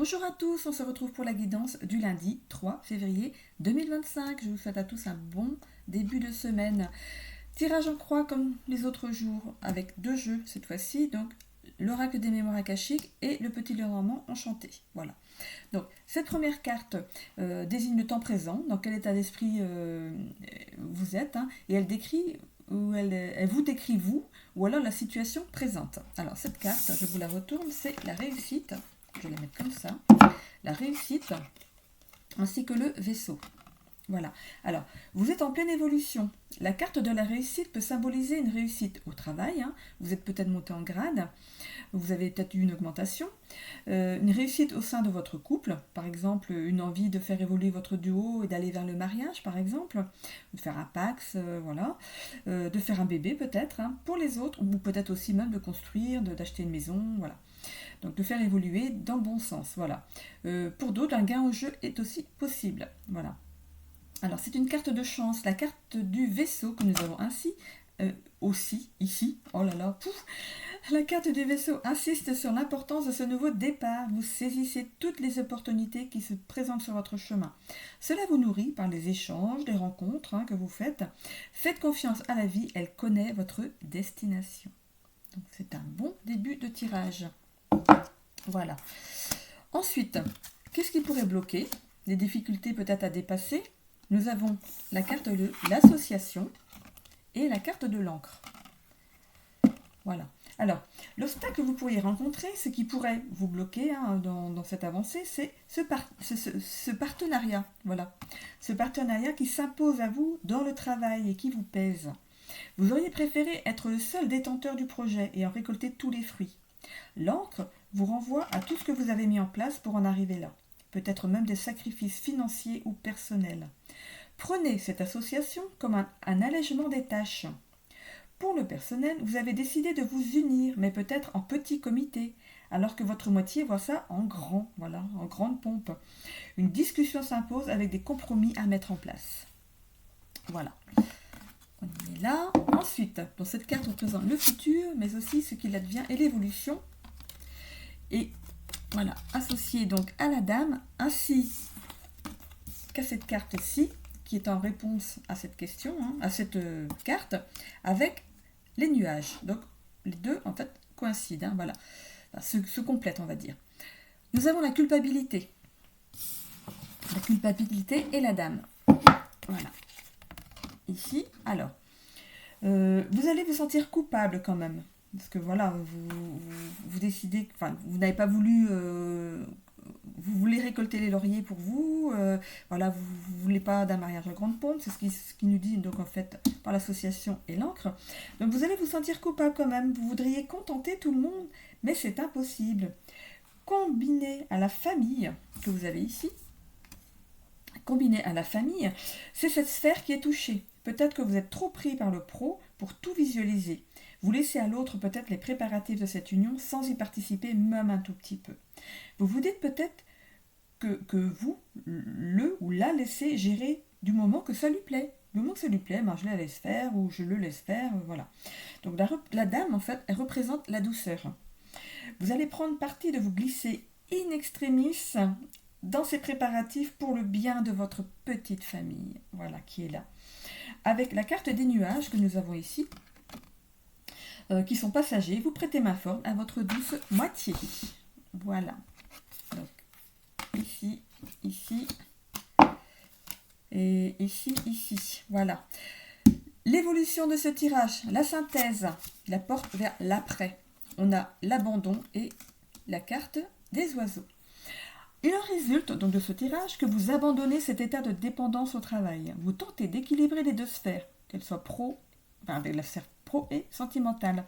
Bonjour à tous, on se retrouve pour la guidance du lundi 3 février 2025. Je vous souhaite à tous un bon début de semaine. Tirage en croix comme les autres jours, avec deux jeux cette fois-ci, donc l'oracle des mémoires akashiques et le petit roman enchanté. Voilà. Donc cette première carte désigne le temps présent, dans quel état d'esprit vous êtes, et elle décrit ou elle vous décrit vous, ou alors la situation présente. Alors cette carte, je vous la retourne, c'est la réussite. Je vais la mettre comme ça. La réussite ainsi que le vaisseau. Voilà. Alors, vous êtes en pleine évolution. La carte de la réussite peut symboliser une réussite au travail. Vous êtes peut-être monté en grade. Vous avez peut-être eu une augmentation. Une réussite au sein de votre couple. Par exemple, une envie de faire évoluer votre duo et d'aller vers le mariage, par exemple. De faire un pax, voilà. De faire un bébé, peut-être. Pour les autres. Ou peut-être aussi même de construire, d'acheter une maison, voilà. Donc de faire évoluer dans le bon sens, voilà. Pour d'autres, un gain au jeu est aussi possible, voilà. Alors c'est une carte de chance, la carte du vaisseau que nous avons ainsi, aussi, ici, oh là là, pouf. La carte du vaisseau insiste sur l'importance de ce nouveau départ. Vous saisissez toutes les opportunités qui se présentent sur votre chemin. Cela vous nourrit par les échanges, les rencontres que vous faites. Faites confiance à la vie, elle connaît votre destination. Donc c'est un bon début de tirage. Voilà. Ensuite, qu'est-ce qui pourrait bloquer? Les difficultés peut-être à dépasser. Nous avons la carte de l'association et la carte de l'encre. Voilà. Alors, l'obstacle que vous pourriez rencontrer, ce qui pourrait vous bloquer dans cette avancée, c'est ce partenariat. Voilà. Ce partenariat qui s'impose à vous dans le travail et qui vous pèse. Vous auriez préféré être le seul détenteur du projet et en récolter tous les fruits. L'encre vous renvoie à tout ce que vous avez mis en place pour en arriver là. Peut-être même des sacrifices financiers ou personnels. Prenez cette association comme un allègement des tâches. Pour le personnel, vous avez décidé de vous unir, mais peut-être en petit comité, alors que votre moitié voit ça en grand, voilà, en grande pompe. Une discussion s'impose avec des compromis à mettre en place. Voilà. On est là. Ensuite, dans cette carte représente le futur, mais aussi ce qu'il advient et l'évolution. Et voilà, associé donc à la dame, ainsi qu'à cette carte-ci, qui est en réponse à cette question, à cette carte, avec les nuages. Donc les deux en fait coïncident, voilà, enfin, se complètent on va dire. Nous avons la culpabilité et la dame. Voilà. Ici, alors, vous allez vous sentir coupable quand même. Parce que voilà, vous décidez, enfin, vous n'avez pas voulu, vous voulez récolter les lauriers pour vous, voilà, vous ne voulez pas d'un mariage à grande pompe, c'est ce qui nous dit donc en fait par l'association et l'encre. Donc vous allez vous sentir coupable quand même, vous voudriez contenter tout le monde, mais c'est impossible. Combiné à la famille que vous avez ici, c'est cette sphère qui est touchée. Peut-être que vous êtes trop pris par le pro pour tout visualiser. Vous laissez à l'autre peut-être les préparatifs de cette union sans y participer même un tout petit peu. Vous vous dites peut-être que vous, le ou la laissez gérer du moment que ça lui plaît. Du moment que ça lui plaît, je la laisse faire ou je le laisse faire, voilà. Donc la dame, en fait, elle représente la douceur. Vous allez prendre parti de vous glisser in extremis dans ces préparatifs pour le bien de votre petite famille, voilà, qui est là. Avec la carte des nuages que nous avons ici, qui sont passagers, vous prêtez main forte à votre douce moitié. Voilà. Donc, ici, et ici. Voilà. L'évolution de ce tirage, la synthèse, la porte vers l'après. On a l'abandon et la carte des oiseaux. Il en résulte donc de ce tirage que vous abandonnez cet état de dépendance au travail. Vous tentez d'équilibrer les deux sphères, qu'elles soient avec la sphère pro et sentimentale.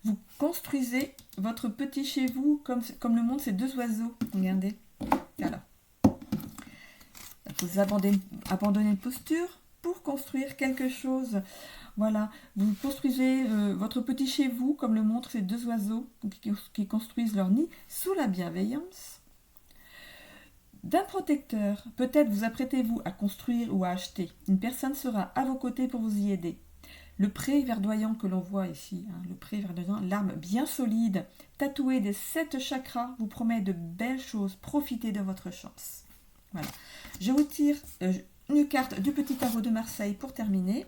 Vous construisez votre petit chez vous comme le montrent ces deux oiseaux. Regardez. Voilà. Vous abandonnez une posture pour construire quelque chose. Voilà, vous construisez votre petit chez vous, comme le montrent ces deux oiseaux qui construisent leur nid sous la bienveillance d'un protecteur. Peut-être vous apprêtez-vous à construire ou à acheter. Une personne sera à vos côtés pour vous y aider. Le pré verdoyant que l'on voit ici, hein, le pré verdoyant, l'arme bien solide, tatouée des 7 chakras, vous promet de belles choses. Profitez de votre chance. Voilà. Je vous tire une carte du Petit Tarot de Marseille pour terminer.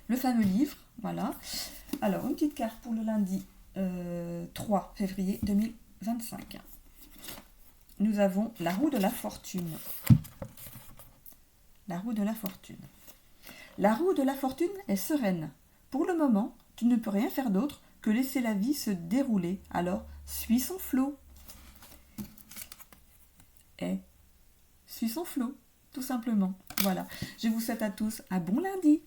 Le fameux livre, voilà. Alors, une petite carte pour le lundi 3 février 2025. Nous avons la roue de la fortune. La roue de la fortune. La roue de la fortune est sereine. Pour le moment, tu ne peux rien faire d'autre que laisser la vie se dérouler. Alors, suis son flot. Et suis son flot, tout simplement. Voilà. Je vous souhaite à tous un bon lundi.